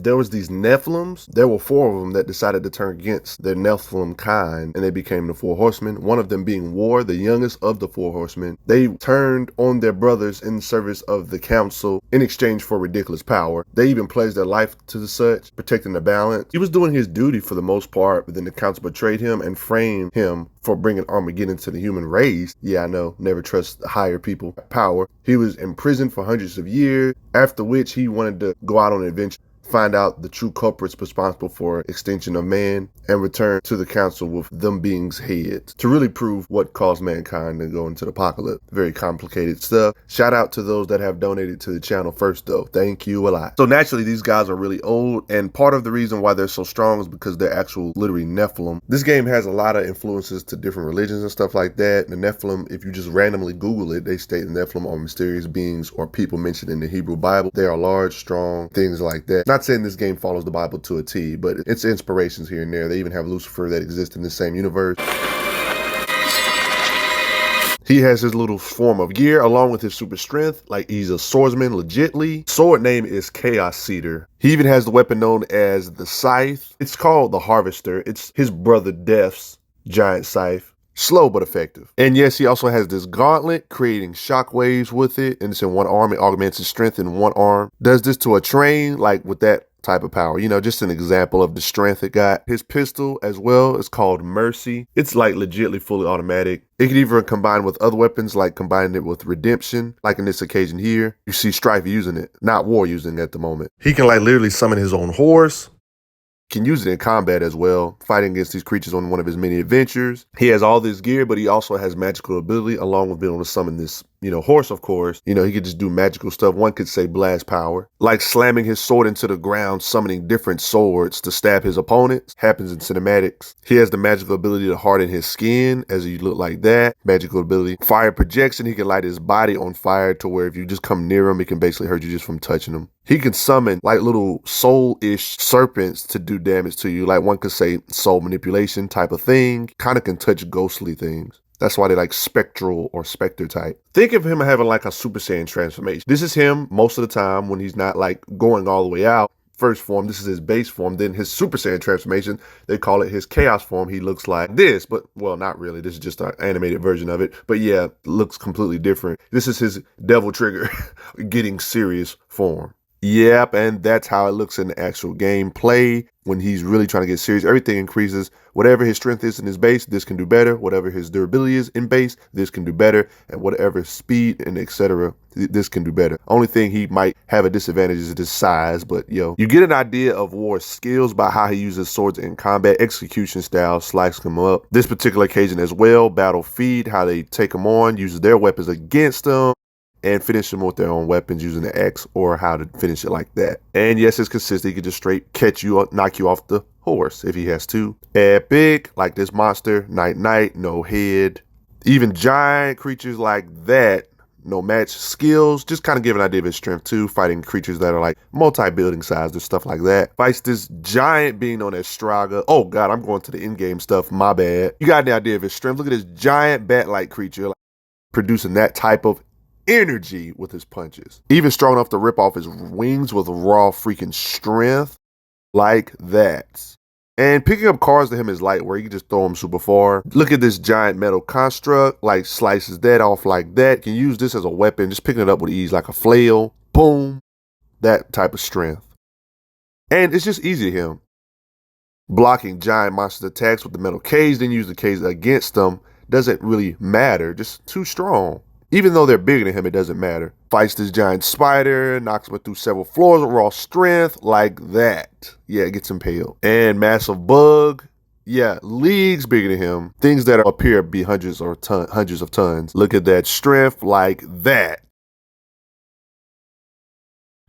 there was these Nephilims. There were 4 of them that decided to turn against their Nephilim kind, and they became the 4 horsemen, one of them being War, the youngest of the 4 horsemen. They turned on their brothers in service of the council in exchange for ridiculous power. They even pledged their life to the such, protecting the balance. He was doing his duty for the most part, but then the council betrayed him and framed him for bringing Armageddon to the human race. Yeah, I know, never trust higher people power. He was imprisoned for hundreds of years, after which he wanted to go out on an adventure, find out the true culprits responsible for extinction of man, and return to the council with them beings' heads to really prove what caused mankind to go into the apocalypse. Very complicated stuff. Shout out to those that have donated to the channel first though. Thank you a lot. So naturally these guys are really old, and part of the reason why they're so strong is because they're actual literally Nephilim. This game has a lot of influences to different religions and stuff like that. The Nephilim, if you just randomly Google it, they state the Nephilim are mysterious beings or people mentioned in the Hebrew Bible. They are large, strong, things like that. Not saying this game follows the Bible to a T, but it's inspirations here and there. They even have Lucifer that exists in the same universe. He has his little form of gear along with his super strength, like he's a swordsman legitly. Sword name is Chaos Cedar. He even has the weapon known as the Scythe. It's called the Harvester. It's his brother Death's giant scythe. Slow but effective. And yes, he also has this gauntlet, creating shockwaves with it, and it's in one arm. It augments his strength in one arm. Does this to a train, like with that type of power. You know, just an example of the strength it got. His pistol as well is called Mercy. It's like legitly fully automatic. It can even combine with other weapons, like combining it with Redemption, like in this occasion here. You see Strife using it, not War using it at the moment. He can like literally summon his own horse. Can use it in combat as well, fighting against these creatures on one of his many adventures. He has all this gear, but he also has magical ability along with being able to summon this, horse, of course. He could just do magical stuff. One could say blast power, like slamming his sword into the ground, summoning different swords to stab his opponents. Happens in cinematics. He has the magical ability to harden his skin as he look like that. Magical ability. Fire projection. He can light his body on fire to where if you just come near him, it can basically hurt you just from touching him. He can summon like little soul-ish serpents to do damage to you. Like one could say soul manipulation type of thing. Kind of can touch ghostly things. That's why they like spectral or specter type. Think of him having like a Super Saiyan transformation. This is him most of the time when he's not like going all the way out. First form, this is his base form. Then his Super Saiyan transformation, they call it his Chaos form. He looks like this, but well, not really. This is just an animated version of it. But yeah, looks completely different. This is his Devil Trigger getting serious form. Yep, and that's how it looks in the actual gameplay. When he's really trying to get serious, everything increases. Whatever his strength is in his base, this can do better. Whatever his durability is in base, this can do better. And whatever speed and etc., this can do better. Only thing he might have a disadvantage is his size, but you get an idea of War's skills by how he uses swords in combat, execution style, slice them up. This particular occasion as well, battle feed, how they take them on, uses their weapons against them, and finish them with their own weapons using the X, or how to finish it like that. And yes, it's consistent. He can just straight catch you up, knock you off the horse if he has to. Epic, like this monster, night, no head. Even giant creatures like that, no match skills. Just kind of give an idea of his strength too, fighting creatures that are like multi-building sized or stuff like that. Fights this giant being known as Straga. Oh God, I'm going to the Endgame stuff, my bad. You got an idea of his strength. Look at this giant bat-like creature, like, producing that type of energy with his punches. Even strong enough to rip off his wings with raw freaking strength like that. And picking up cards to him is light, where you can just throw them super far. Look at this giant metal construct, like slices that off like that. Can use this as a weapon, just picking it up with ease like a flail. Boom. That type of strength. And it's just easy to him. Blocking giant monster attacks with the metal cage, then use the cage against them. Doesn't really matter, just too strong. Even though they're bigger than him, it doesn't matter. Fights this giant spider, knocks him through several floors with raw strength, like that. Yeah, gets impaled. And massive bug. Yeah, leagues bigger than him. Things that appear to be hundreds of tons. Look at that strength, like that.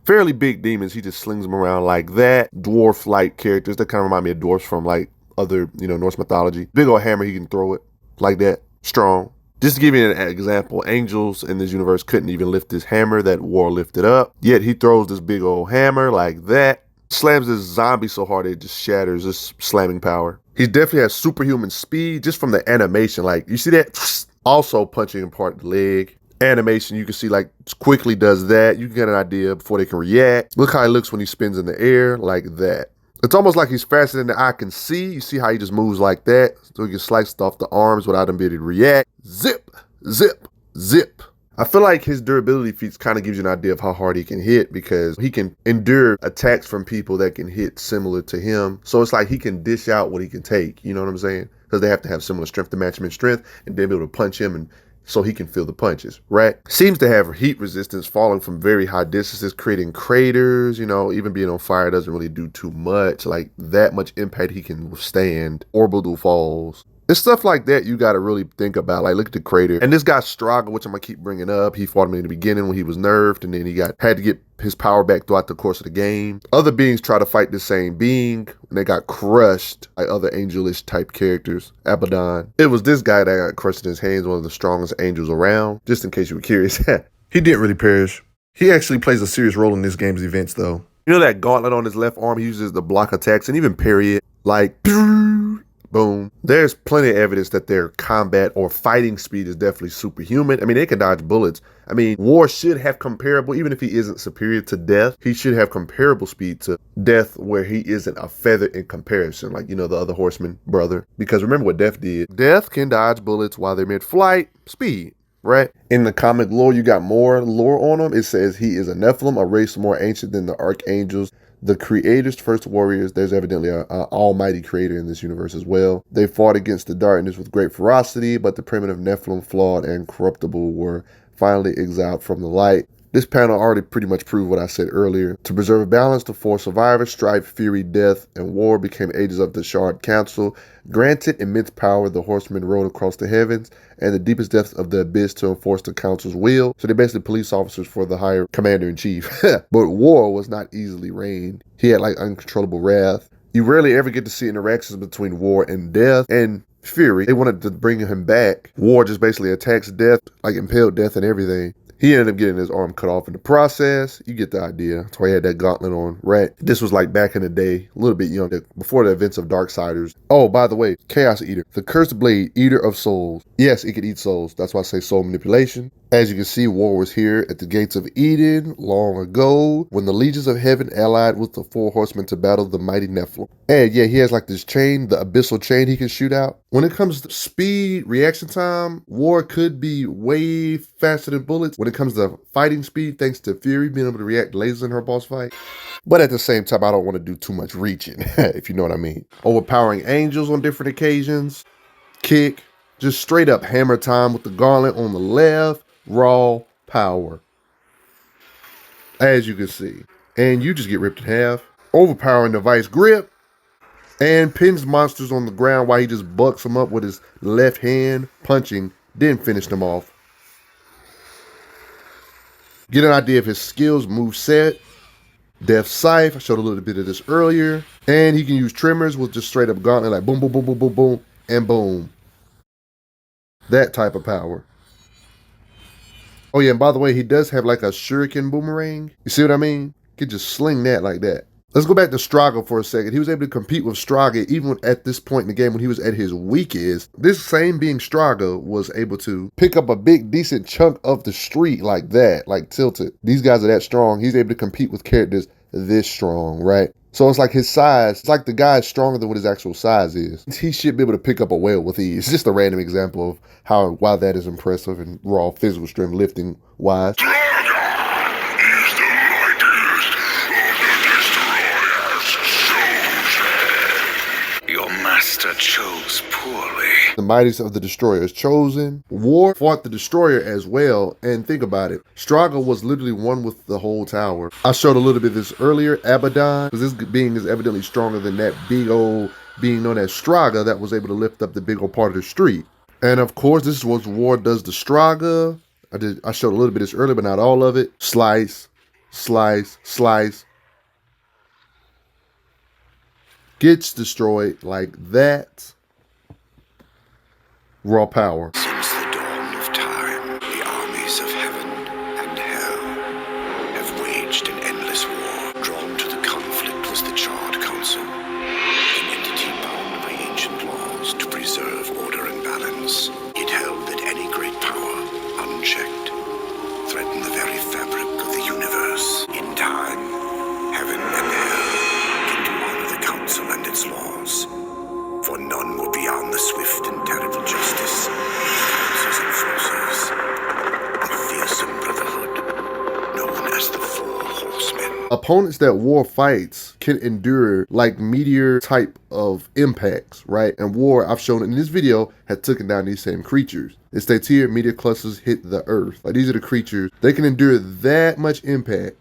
Fairly big demons, he just slings them around like that. Dwarf-like characters, that kind of remind me of dwarfs from like other, Norse mythology. Big old hammer, he can throw it like that. Strong. Just to give you an example, angels in this universe couldn't even lift this hammer that War lifted up. Yet he throws this big old hammer like that. Slams this zombie so hard it just shatters, this slamming power. He definitely has superhuman speed just from the animation. Like, you see that? Also punching apart the leg. animation, you can see like quickly does that. You can get an idea before they can react. Look how he looks when he spins in the air like that. It's almost like he's faster than the eye can see. You see how he just moves like that, so he can slice off the arms without them being able to react. Zip, zip, zip. I feel like his durability feats kind of gives you an idea of how hard he can hit, because he can endure attacks from people that can hit similar to him. So it's like he can dish out what he can take, you know what I'm saying? Because they have to have similar strength to match him in strength, and then be able to punch him and so he can feel the punches, right? Seems to have heat resistance, falling from very high distances, creating craters, you know, even being on fire doesn't really do too much. Like that much impact he can withstand, orbital falls. It's stuff like that you got to really think about. Like, look at the crater. And this guy Straga, which I'm going to keep bringing up, he fought him in the beginning when he was nerfed, and then he had to get his power back throughout the course of the game. Other beings try to fight the same being, and they got crushed by other angelish type characters. Abaddon. It was this guy that got crushed in his hands, one of the strongest angels around, just in case you were curious. He didn't really perish. He actually plays a serious role in this game's events, though. You know that gauntlet on his left arm he uses to block attacks and even parry it? Like, boom. There's plenty of evidence that their combat or fighting speed is definitely superhuman. I mean, they can dodge bullets. I mean, War should have comparable, even if he isn't superior to Death, he should have comparable speed to Death, where he isn't a feather in comparison, like, you know, the other horseman brother. Because remember what Death did. Death can dodge bullets while they're mid-flight. Speed. Right? In the comic lore, you got more lore on him. It says he is a Nephilim, a race more ancient than the archangels, the creator's first warriors. There's evidently an almighty creator in this universe as well. They fought against the darkness with great ferocity, but the primitive Nephilim, flawed and corruptible, were finally exiled from the light. This panel already pretty much proved what I said earlier. To preserve a balance, the four survivors, Strife, Fury, Death, and War, became agents of the Shard Council. Granted immense power, the horsemen rode across the heavens and the deepest depths of the abyss to enforce the council's will. So they're basically police officers for the higher commander-in-chief. But War was not easily reigned. He had like uncontrollable wrath. You rarely ever get to see interactions between War and Death and Fury. They wanted to bring him back. War just basically attacks Death, like impaled Death and everything. He ended up getting his arm cut off in the process. You get the idea. That's why he had that gauntlet on, right? This was like back in the day, a little bit, you know, before the events of Darksiders. Oh, by the way, Chaos Eater, the cursed blade, eater of souls. Yes, it could eat souls. That's why I say soul manipulation. As you can see, War was here at the gates of Eden long ago when the legions of heaven allied with the four horsemen to battle the mighty Nephilim. And yeah, he has like this chain, the abyssal chain he can shoot out. When it comes to speed, reaction time, War could be way faster than bullets. When it comes to fighting speed, thanks to Fury being able to react to lasers in her boss fight. But at the same time, I don't want to do too much reaching, if you know what I mean. Overpowering angels on different occasions. Kick. Just straight up hammer time with the gauntlet on the left. Raw power. As you can see. And you just get ripped in half. Overpowering the vice grip. And pins monsters on the ground while he just bucks them up with his left hand, punching, then finish them off. Get an idea of his skills, move set. Death Scythe, I showed a little bit of this earlier. And he can use trimmers with just straight up gauntlet, like boom, boom, boom, boom, boom, boom, and boom. That type of power. Oh yeah, and by the way, he does have like a shuriken boomerang. You see what I mean? You could just sling that like that. Let's go back to Straga for a second. He was able to compete with Straga even at this point in the game when he was at his weakest. This same being Straga was able to pick up a big, decent chunk of the street like that, like tilted. These guys are that strong. He's able to compete with characters this strong, right? So it's like his size, it's like the guy is stronger than what his actual size is. He should be able to pick up a whale with ease. It's just a random example of why that is impressive and raw physical strength lifting wise. Chose poorly. The mightiest of the destroyer is chosen. War fought the destroyer as well, and think about it. Straga was literally one with the whole tower. I showed a little bit of this earlier, Abaddon, because this being is evidently stronger than that big old being known as Straga that was able to lift up the big old part of the street. And of course, this is what War does to Straga. I showed a little bit of this earlier, but not all of it. Slice, slice, slice. Gets destroyed like that. Raw power. Since the dawn of time, the armies of heaven and hell have waged an endless war. Drawn to the conflict was the Charred Council, an entity bound by ancient laws to preserve order and balance. It held that any great power, unchecked, Opponents that War fights can endure like meteor type of impacts, right? And War, I've shown in this video, had taken down these same creatures. It states here, meteor clusters hit the earth. Like these are the creatures. They can endure that much impact.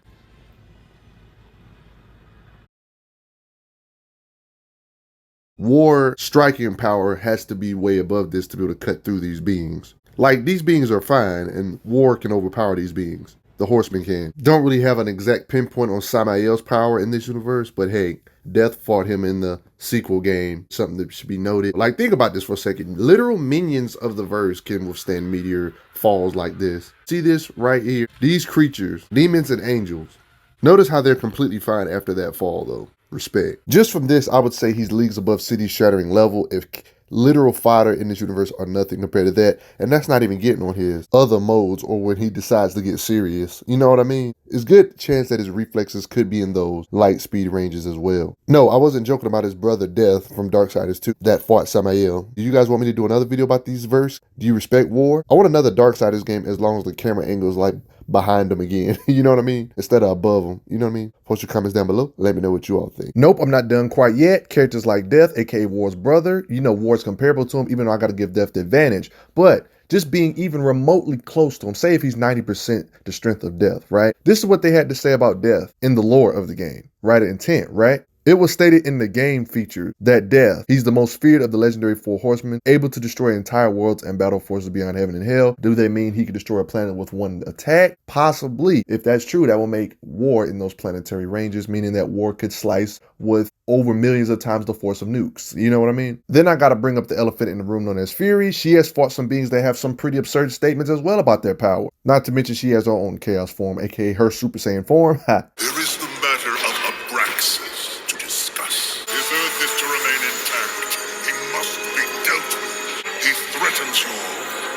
War striking power has to be way above this to be able to cut through these beings. Like, these beings are fine, and War can overpower these beings. The horsemen can. Don't really have an exact pinpoint on Samael's power in this universe, but hey, Death fought him in the sequel game. Something that should be noted. Like, think about this for a second. Literal minions of the verse can withstand meteor falls like this. See this right here? These creatures, demons and angels. Notice how they're completely fine after that fall, though. Respect. Just from this, I would say he's leagues above city shattering level if literal fodder in this universe are nothing compared to that. And that's not even getting on his other modes or when he decides to get serious. You know what I mean? It's good chance that his reflexes could be in those light speed ranges as well. No, I wasn't joking about his brother Death from Darksiders 2 that fought Samael. Do you guys want me to do another video about these verse? Do you respect War? I want another Darksiders game as long as the camera angle is like behind them again. You know what I mean? Instead of above them. You know what I mean? Post your comments down below. Let me know what you all think. Nope, I'm not done quite yet. Characters like Death, aka War's brother. You know War's comparable to him, even though I got to give Death the advantage. But just being even remotely close to him, say if he's 90% the strength of Death, right? This is what they had to say about Death in the lore of the game, right? Intent, right? It was stated in the game feature that Death, he's the most feared of the legendary four horsemen, able to destroy entire worlds and battle forces beyond heaven and hell. Do they mean he could destroy a planet with one attack? Possibly. If that's true, that will make War in those planetary ranges, meaning that War could slice with over millions of times the force of nukes. You know what I mean? Then I got to bring up the elephant in the room known as Fury. She has fought some beings that have some pretty absurd statements as well about their power. Not to mention she has her own chaos form, aka her Super Saiyan form. There is the matter of Abraxas to discuss. If Earth is to remain intact, he must be dealt with. He threatens your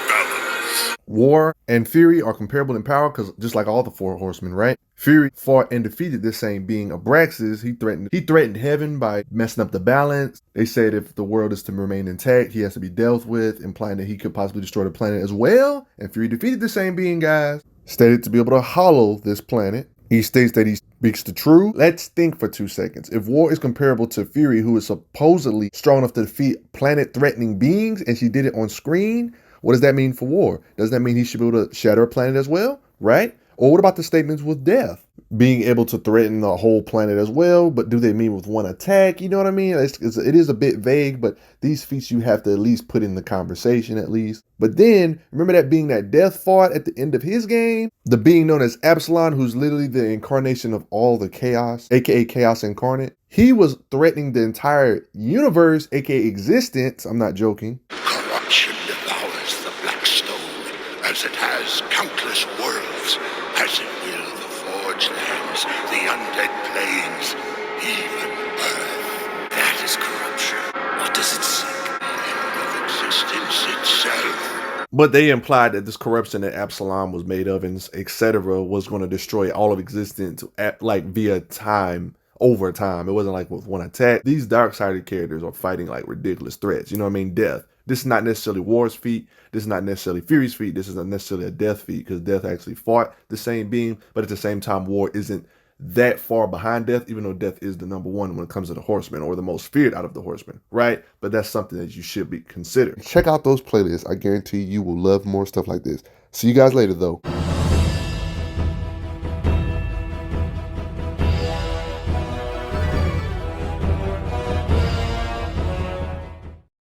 balance. War and Fury are comparable in power because just like all the four horsemen, right? Fury fought and defeated this same being Abraxas. He threatened heaven by messing up the balance. They said if the world is to remain intact, he has to be dealt with, implying that he could possibly destroy the planet as well. And Fury defeated the same being, guys. Stated to be able to hollow this planet. He states that he speaks the truth. Let's think for 2 seconds. If War is comparable to Fury, who is supposedly strong enough to defeat planet-threatening beings, and she did it on screen, what does that mean for War? Does that mean he should be able to shatter a planet as well, right? Or what about the statements with Death? Being able to threaten the whole planet as well, but do they mean with one attack? You know what I mean? It is a bit vague, but these feats you have to at least put in the conversation at least. But then, remember that being that Death fought at the end of his game? The being known as Absalom, who's literally the incarnation of all the chaos, aka Chaos Incarnate. He was threatening the entire universe, aka existence. I'm not joking. Corruption devours the black stone, as it has countless worlds, as it will the forged lands, the undead plains, even Earth. That is corruption. What does it seek? Of existence itself. But they implied that this corruption that Absalom was made of and etc. was going to destroy all of existence like via time. Over time. It wasn't like with one attack. These Darksiders characters are fighting like ridiculous threats. You know what I mean? Death. This is not necessarily War's feat. This is not necessarily Fury's feat. This is not necessarily a Death feat because Death actually fought the same being, but at the same time, War isn't that far behind Death, even though Death is the number one when it comes to the horsemen or the most feared out of the horsemen, right? But that's something that you should be considering. Check out those playlists. I guarantee you will love more stuff like this. See you guys later though.